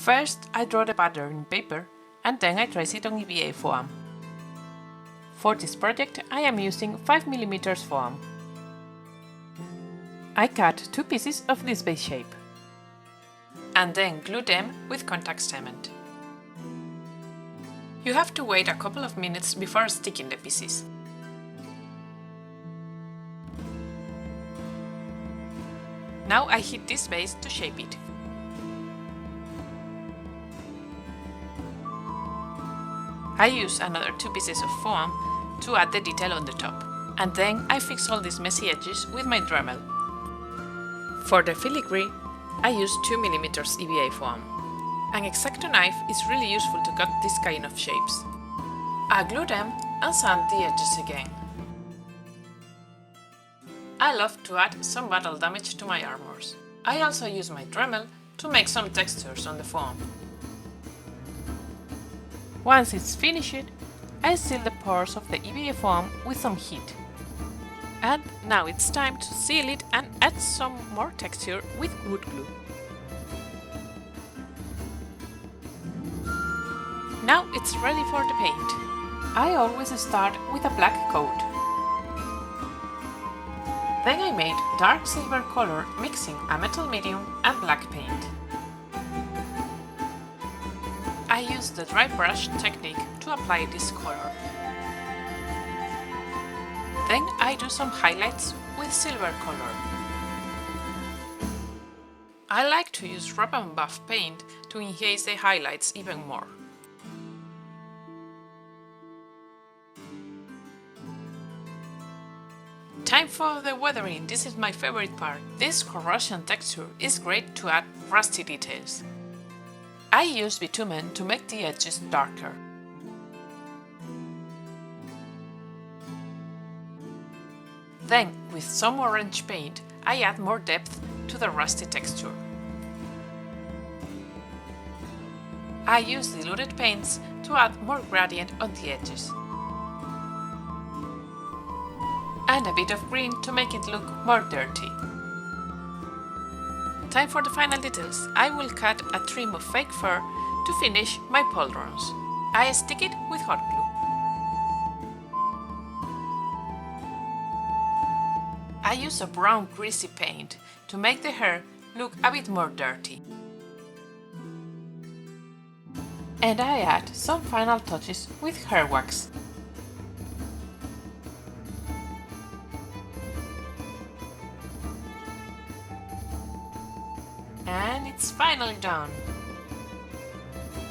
First, I draw the pattern in paper and then I trace it on EVA foam. For this project, I am using 5mm foam. I cut 2 pieces of this base shape and then glue them with contact cement. You have to wait a couple of minutes before sticking the pieces. Now I heat this base to shape it. I use another 2 pieces of foam to add the detail on the top, and then I fix all these messy edges with my Dremel. For the filigree, I use 2mm EVA foam. An X-Acto knife is really useful to cut this kind of shapes. I glue them and sand the edges again. I love to add some battle damage to my armors. I also use my Dremel to make some textures on the foam. Once it's finished, I seal the pores of the EVA foam with some heat. And now it's time to seal it and add some more texture with wood glue. Now it's ready for the paint. I always start with a black coat. Then I made dark silver color mixing a metal medium and black paint. I use the dry brush technique to apply this color. Then I do some highlights with silver color. I like to use rub and buff paint to enhance the highlights even more. Time for the weathering. This is my favorite part. This corrosion texture is great to add rusty details. I use bitumen to make the edges darker. Then, with some orange paint, I add more depth to the rusty texture. I use diluted paints to add more gradient on the edges. And a bit of green to make it look more dirty. Time for the final details. I will cut a trim of fake fur to finish my pauldrons. I stick it with hot glue. I use a brown greasy paint to make the hair look a bit more dirty. And I add some final touches with hair wax. And it's finally done!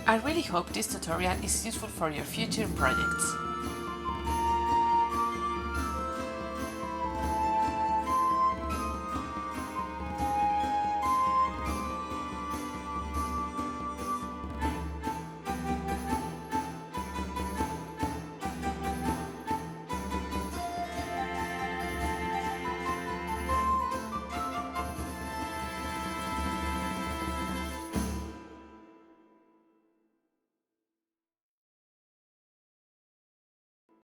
I really hope this tutorial is useful for your future projects.